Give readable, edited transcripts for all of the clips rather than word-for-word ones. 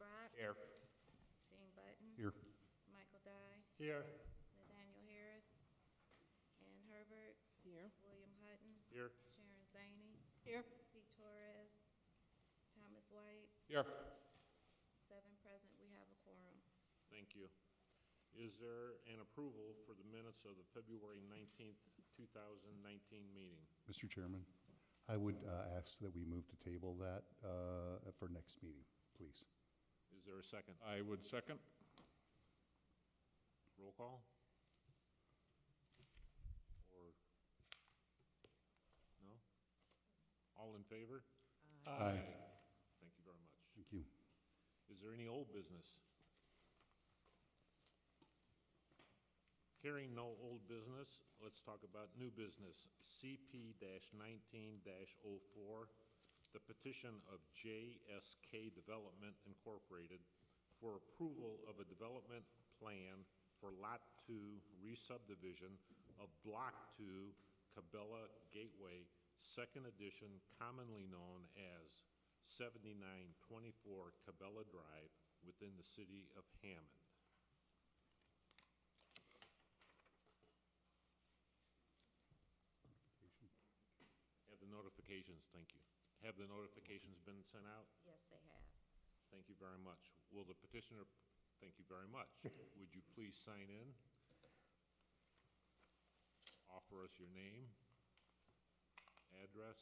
Brock. Here. Dean Button. Here. Michael Dye. Here. Nathaniel Harris. Ann Herbert. Here. William Hutton. Here. Sharon Zaney. Here. Pete Torres. Thomas White. Here. 7 present. We have a quorum. Thank you. Is there an approval for the minutes of the February 19th, 2019 meeting? Mr. Chairman, I would ask that we move to table that for next meeting, please. Is there a second? I would second. Roll call? Or, no? All in favor? Aye. Thank you very much. Thank you. Is there any old business? Hearing no old business, let's talk about new business. CP-19-04, the petition of JSK Development Incorporated for approval of a development plan for Lot 2 re-subdivision of Block 2 Cabela Gateway, Second Edition, commonly known as 7924 Cabela Drive, within the city of Hammond. Have the notifications, thank you. Have the notifications been sent out? Yes, they have. Thank you very much. Will the petitioner, thank you very much. Would you please sign in? Offer us your name, address.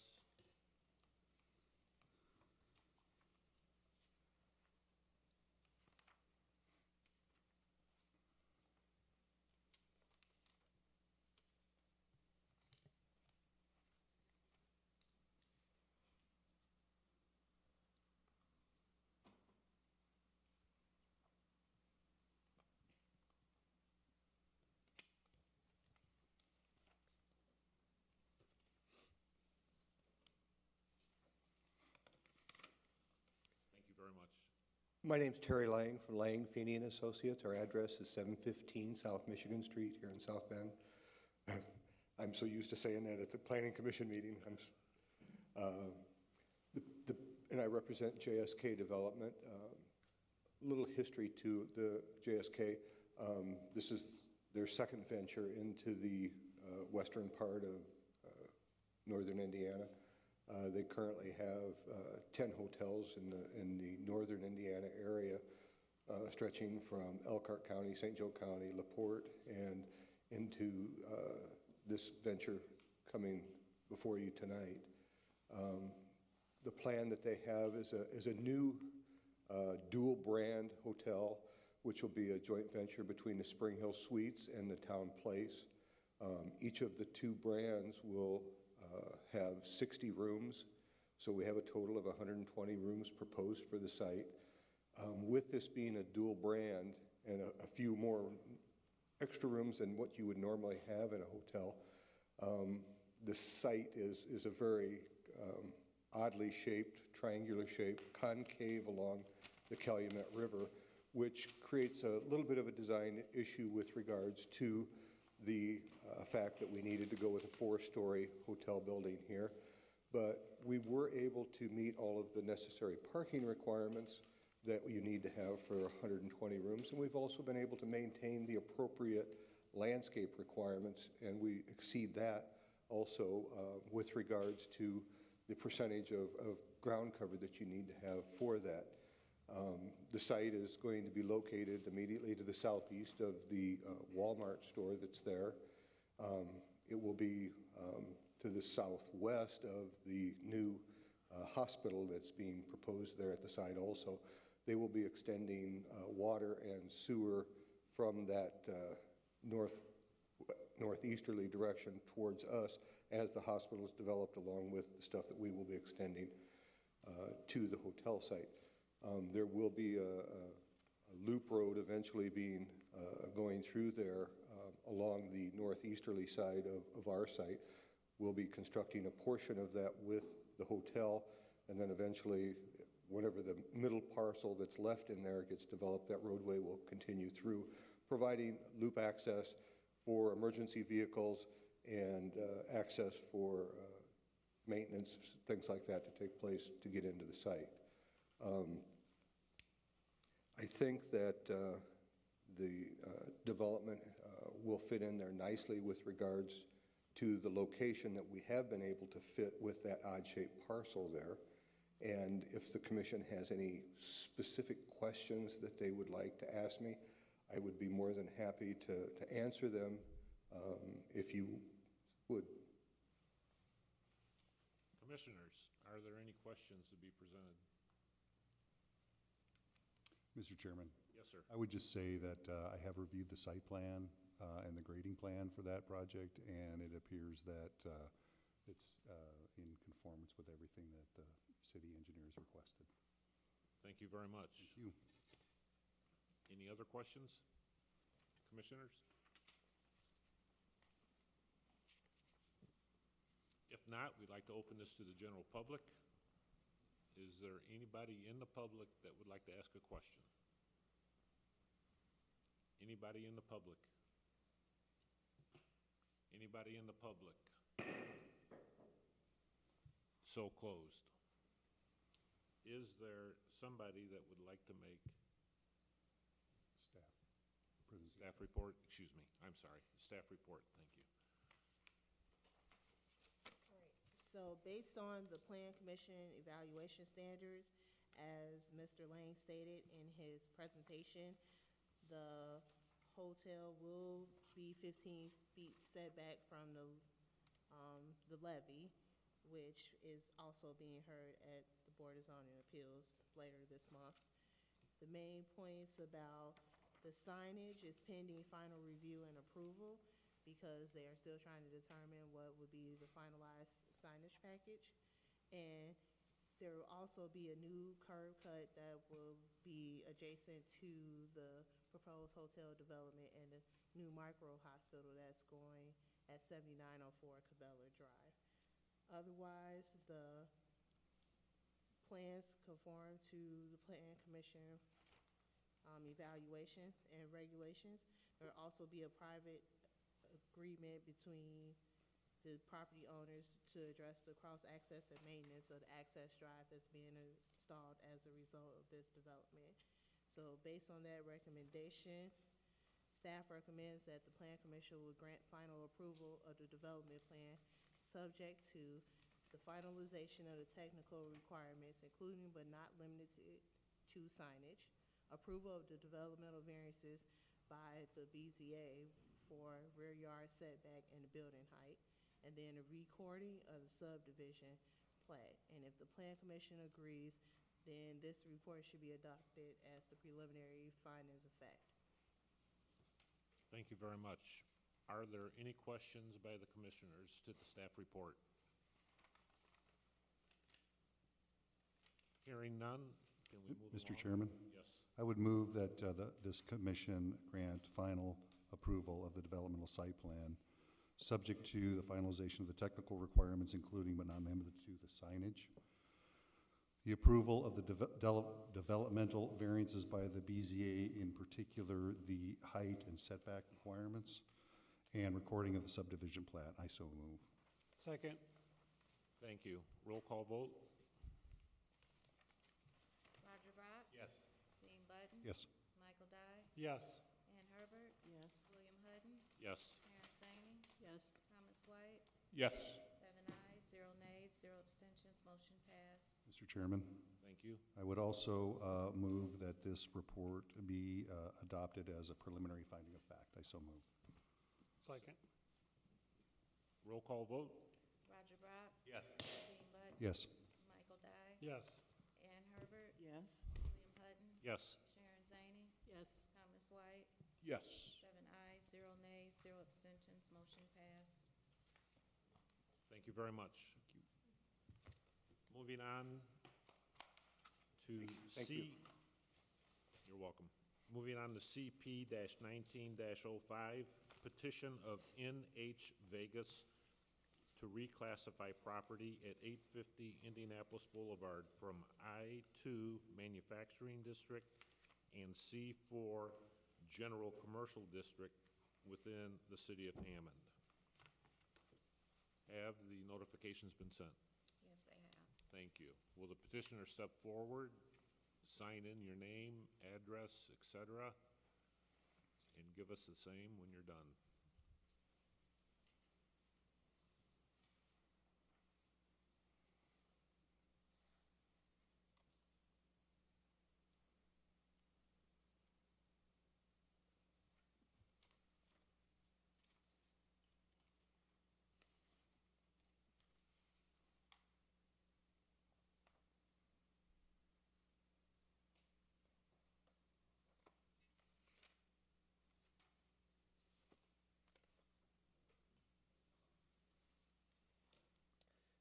Thank you very much. My name's Terry Lang from Lang, Feeney and Associates. Our address is 715 South Michigan Street here in South Bend. I'm so used to saying that at the Planning Commission meeting. And I represent JSK Development. A little history to the JSK. This is their second venture into the western part of northern Indiana. They currently have 10 hotels in the northern Indiana area, stretching from Elkhart County, St. Joe County, LaPorte, and into this venture coming before you tonight. The plan that they have is a new dual brand hotel, which will be a joint venture between the Spring Hill Suites and the Town Place. Each of the two brands will have 60 rooms, so we have a total of 120 rooms proposed for the site. With this being a dual brand and a few more extra rooms than what you would normally have in a hotel, the site is a very oddly shaped, triangular shaped, concave along the Calumet River, which creates a little bit of a design issue with regards to the fact that we needed to go with a 4-story hotel building here. But we were able to meet all of the necessary parking requirements that you need to have for 120 rooms. And we've also been able to maintain the appropriate landscape requirements, and we exceed that also with regards to the percentage of ground cover that you need to have for that. The site is going to be located immediately to the southeast of the Walmart store that's there. It will be to the southwest of the new hospital that's being proposed there at the site also. They will be extending water and sewer from that northeasterly direction towards us as the hospital is developed, along with the stuff that we will be extending to the hotel site. There will be a loop road eventually being going through there along the northeasterly side of our site. We'll be constructing a portion of that with the hotel, and then eventually, whenever the middle parcel that's left in there gets developed, that roadway will continue through, providing loop access for emergency vehicles and access for maintenance, things like that to take place to get into the site. I think that the development will fit in there nicely with regards to the location that we have been able to fit with that odd-shaped parcel there. And if the commission has any specific questions that they would like to ask me, I would be more than happy to answer them if you would. Commissioners, are there any questions to be presented? Mr. Chairman, Yes, sir. I would just say that I have reviewed the site plan and the grading plan for that project, and it appears that it's in conformance with everything that the city engineers requested. Thank you very much. Thank you. Any other questions? Commissioners? If not, we'd like to open this to the general public. Is there anybody in the public that would like to ask a question? Anybody in the public? Anybody in the public? So closed. Is there somebody that would like to make staff report? Excuse me, I'm sorry, staff report, thank you. So based on the Plan Commission evaluation standards, as Mr. Lang stated in his presentation, the hotel will be 15 feet setback from the levee, which is also being heard at the Board of Zoning Appeals later this month. The main points about the signage is pending final review and approval, because they are still trying to determine what would be the finalized signage package. And there will also be a new curb cut that will be adjacent to the proposed hotel development and the new micro hospital that's going at 7904 Cabela Drive. Otherwise, the plans conform to the Plan Commission evaluation and regulations. There will also be a private agreement between the property owners to address the cross-access and maintenance of the access drive that's being installed as a result of this development. So based on that recommendation, staff recommends that the Plan Commission will grant final approval of the development plan, subject to the finalization of the technical requirements, including but not limited to signage, approval of the developmental variances by the BZA for rear yard setback and the building height, and then a recording of the subdivision plat. And if the Plan Commission agrees, then this report should be adopted as the preliminary findings of fact. Thank you very much. Are there any questions by the commissioners to the staff report? Hearing none, can we move Mr. along? Chairman? Yes. I would move that this commission grant final approval of the developmental site plan, subject to the finalization of the technical requirements, including but not limited to the signage, the approval of the developmental variances by the BZA, in particular the height and setback requirements, and recording of the subdivision plat. I so move. Second. Thank you. Roll call vote? Roger Brock? Yes. Dean Button? Yes. Michael Dye? Yes. Ann Herbert? Yes. William Hutton? Yes. Sharon Zany? Yes. Thomas White? Yes. 7 ayes, 0 nays, 0 abstentions, motion passed. Mr. Chairman, Thank you. I would also move that this report be adopted as a preliminary finding of fact. I so move. Second. Roll call vote? Roger Brock? Yes. Dean Button? Yes. Michael Dye? Yes. Ann Herbert? Yes. William Hutton? Yes. Sharon Zany? Yes. Thomas White? Yes. 7 ayes, 0 nays, 0 abstentions, motion passed. Thank you very much. Moving on to Thank you. You're welcome. Moving on to CP-19-05, petition of NH Vegas to reclassify property at 850 Indianapolis Boulevard from I-2 Manufacturing District and C4 General Commercial District within the city of Hammond. Have the notifications been sent? Yes, they have. Thank you. Will the petitioner step forward, sign in your name, address, etc., and give us the same when you're done.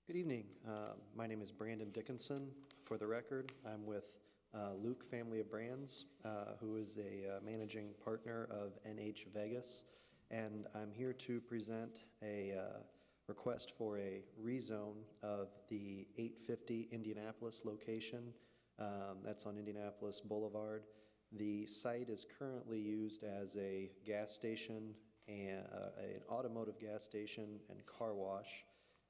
Good evening. My name is Brandon Dickinson. For the record, I'm with Luke Family of Brands, who is a managing partner of NH Vegas, and I'm here to present a request for a rezone of the 850 Indianapolis location. That's on Indianapolis Boulevard. The site is currently used as a gas station and an automotive gas station and car wash.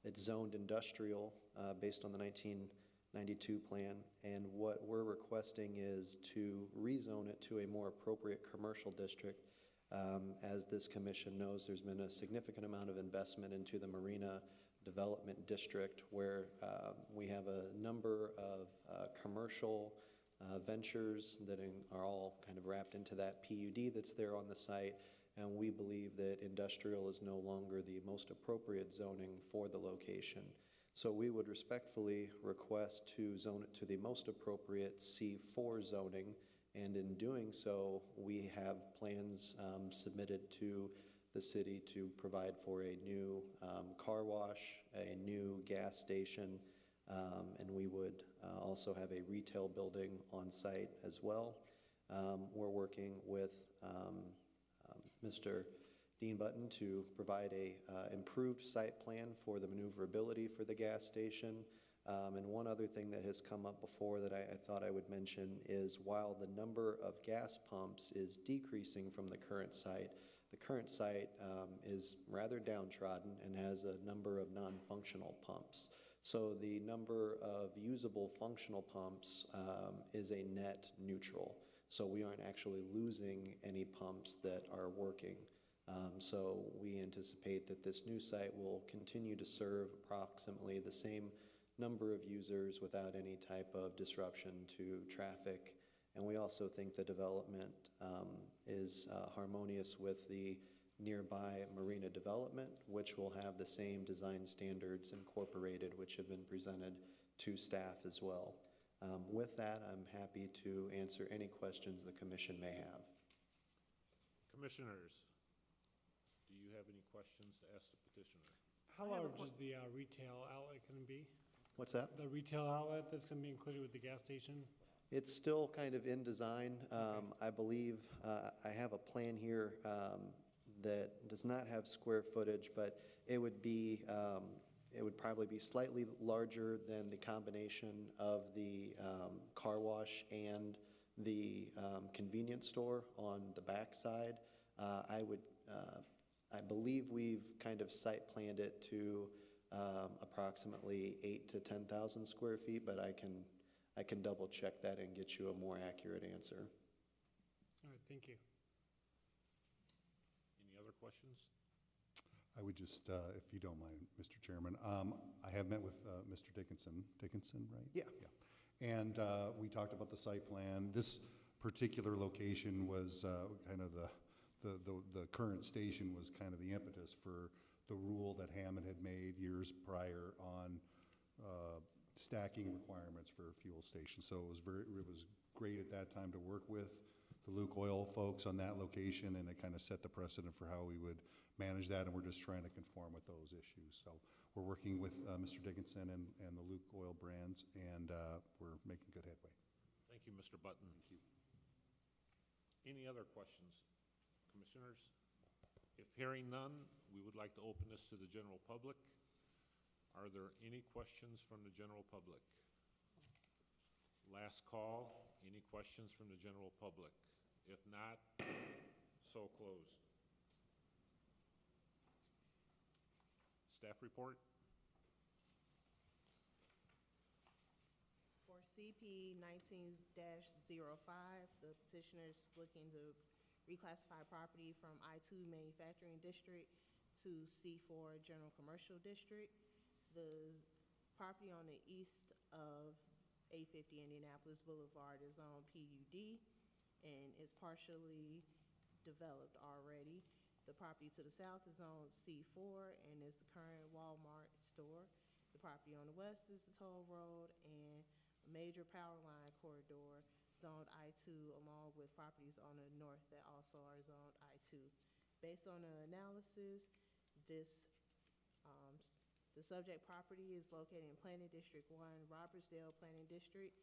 It's zoned industrial based on the 1992 plan, and what we're requesting is to rezone it to a more appropriate commercial district. As this commission knows, there's been a significant amount of investment into the Marina Development District, where we have a number of commercial ventures that are all kind of wrapped into that PUD that's there on the site. And we believe that industrial is no longer the most appropriate zoning for the location. So we would respectfully request to zone it to the most appropriate C4 zoning, and in doing so, we have plans submitted to the city to provide for a new car wash, a new gas station, and we would also have a retail building on site as well. We're working with Mr. Dean Button to provide a improved site plan for the maneuverability for the gas station. And one other thing that has come up before that I thought I would mention is while the number of gas pumps is decreasing from the current site is rather downtrodden and has a number of non-functional pumps. So the number of usable functional pumps is a net neutral. So we aren't actually losing any pumps that are working. So we anticipate that this new site will continue to serve approximately the same number of users without any type of disruption to traffic. And we also think the development is harmonious with the nearby marina development, which will have the same design standards incorporated, which have been presented to staff as well. With that, I'm happy to answer any questions the commission may have. Commissioners, do you have any questions to ask the petitioner? How large is the retail outlet going to be? What's that? The retail outlet that's going to be included with the gas station? It's still kind of in design. I believe I have a plan here that does not have square footage, but it would be it would probably be slightly larger than the combination of the car wash and the convenience store on the back side. I believe we've kind of site planned it to approximately 8,000 to 10,000 square feet, but I can double check that and get you a more accurate answer. All right, thank you. Any other questions? I would just, if you don't mind, Mr. Chairman, I have met with Mr. Dickinson, right? Yeah. And we talked about the site plan. This particular location was kind of the current station was kind of the impetus for the rule that Hammond had made years prior on stacking requirements for fuel stations. So it was great at that time to work with the Luke Oil folks on that location, and it kind of set the precedent for how we would manage that, and we're just trying to conform with those issues. So we're working with Mr. Dickinson and the Luke Oil brands, and we're making good headway. Thank you, Mr. Button. Thank you. Any other questions? Commissioners? If hearing none, we would like to open this to the general public. Are there any questions from the general public? Last call, any questions from the general public? If not, so closed. Staff report? For CP 19-05, the petitioner is looking to reclassify property from I-2 Manufacturing District to C4 General Commercial District. The property on the east of 850 Indianapolis Boulevard is on PUD and is partially developed already. The property to the south is on C4 and is the current Walmart store. The property on the west is the toll road and a major power line corridor zoned I-2, along with properties on the north that also are zoned I-2. Based on the analysis, the subject property is located in Planning District 1, Robertsdale Planning District,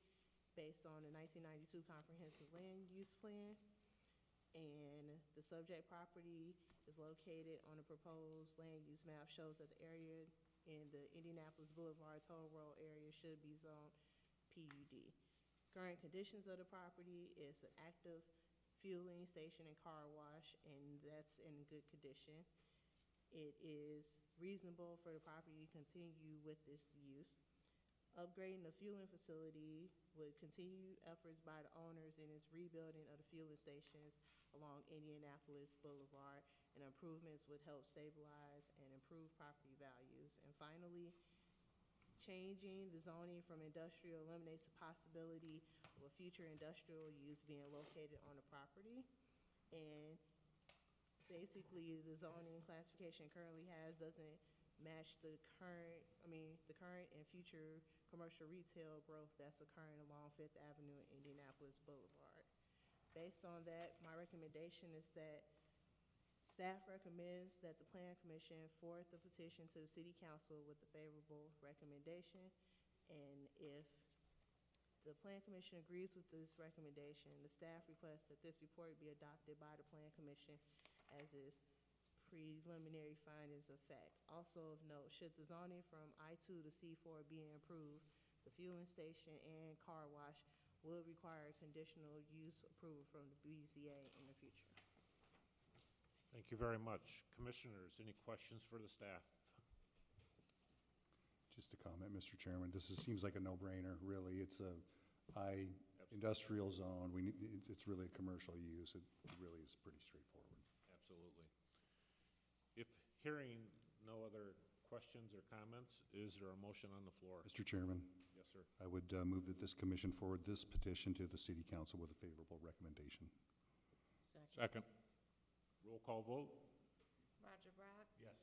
based on the 1992 Comprehensive Land Use Plan. And the subject property is located on the proposed land use map, shows that the area in the Indianapolis Boulevard toll road area should be zoned PUD. Current conditions of the property is an active fueling station and car wash, and that's in good condition. It is reasonable for the property to continue with this use. Upgrading the fueling facility would continue efforts by the owners in its rebuilding of the fueling stations along Indianapolis Boulevard, and improvements would help stabilize and improve property values. And finally, changing the zoning from industrial eliminates the possibility of a future industrial use being located on the property. And basically, the zoning classification currently has doesn't match the current and future commercial retail growth that's occurring along Fifth Avenue and Indianapolis Boulevard. Based on that, my recommendation is that staff recommends that the Plan Commission forward the petition to the City Council with a favorable recommendation. And if the Plan Commission agrees with this recommendation, the staff requests that this report be adopted by the Plan Commission as is preliminary findings of fact. Also of note, should the zoning from I-2 to C4 be improved, the fueling station and car wash will require conditional use approval from the BZA in the future. Thank you very much. Commissioners, any questions for the staff? Just a comment, Mr. Chairman. Seems like a no-brainer, really. It's a high industrial zone. It's really a commercial use. It really is pretty straightforward. Absolutely. If hearing no other questions or comments, is there a motion on the floor? Mr. Chairman, Yes, sir. I would move that this commission forward this petition to the City Council with a favorable recommendation. Second. Roll call vote? Roger Brock, Yes.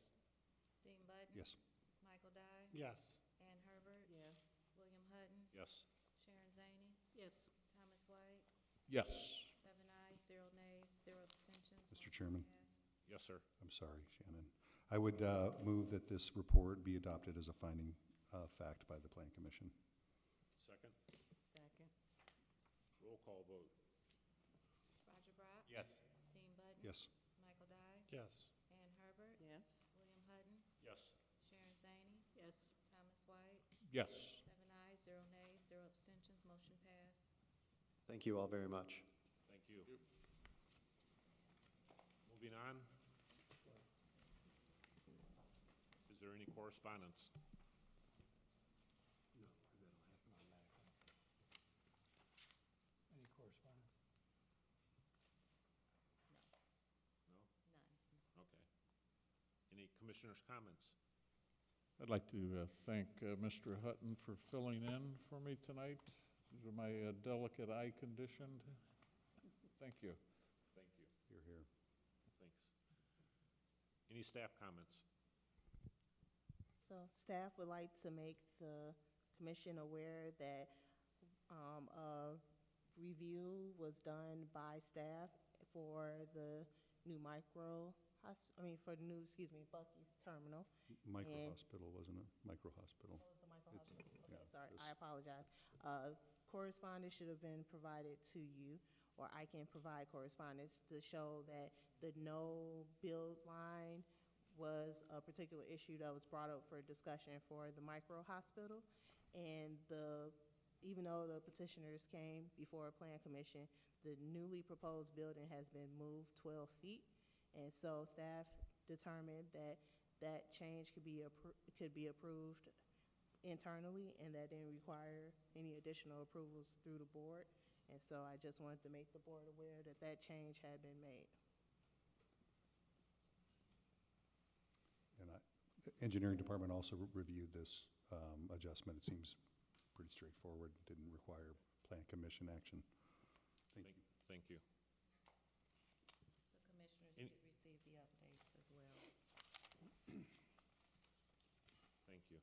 Dean Budden. Yes. Michael Dye. Yes. Ann Herbert. Yes. William Hutton. Yes. Sharon Zaney. Yes. Thomas White. Yes. 7 ayes, 0 nays, 0 abstentions. Mr. Motion Chairman? passed. Yes, sir. I'm sorry, Shannon. I would move that this report be adopted as a finding of fact by the Plan Commission. Second? Second. Roll call vote? Roger Brock. Yes. Dean Budden. Yes. Michael Dye. Yes. Ann Herbert. Yes. William Hutton. Yes. Sharon Zaney. Yes. Thomas White. Yes. 7 ayes, 0 nays, 0 abstentions. Motion passed. Thank you all very much. Thank you. Moving on. Is there any correspondence? No, because that'll happen automatically. Any correspondence? No? None. Okay. Any commissioners' comments? I'd like to thank Mr. Hutton for filling in for me tonight due to my delicate eye condition. Thank you. Thank you. Here, here. Thanks. Any staff comments? So staff would like to make the commission aware that a review was done by staff for the new Bucky's terminal. Micro And- hospital, wasn't it? Micro hospital. Oh, it's the micro It's- hospital. yeah, Okay, sorry, it's- I apologize. Correspondence should have been provided to you, or I can provide correspondence to show that the no build line was a particular issue that was brought up for discussion for the micro hospital. And even though the petitioners came before a plan commission, the newly proposed building has been moved 12 feet. And so staff determined that that change could be approved internally, and that didn't require any additional approvals through the board. And so I just wanted to make the board aware that that change had been made. And the engineering department also reviewed this adjustment. It seems pretty straightforward, didn't require plan commission action. Thank you. Thank you. The commissioners Any- did receive the updates as well. Thank you.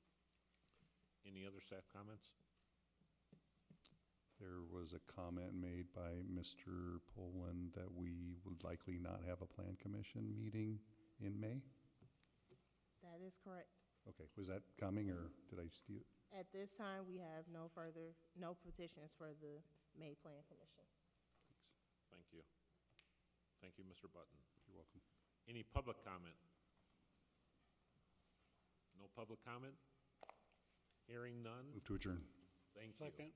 Any other staff comments? There was a comment made by Mr. Poland that we would likely not have a plan commission meeting in May? That is correct. Okay, was that coming, or did I steal? At this time, we have no petitions for the May Plan Commission. Thank you. Thank you, Mr. Button. You're welcome. Any public comment? No public comment? Hearing none? Move to adjourn. Thank you. Second.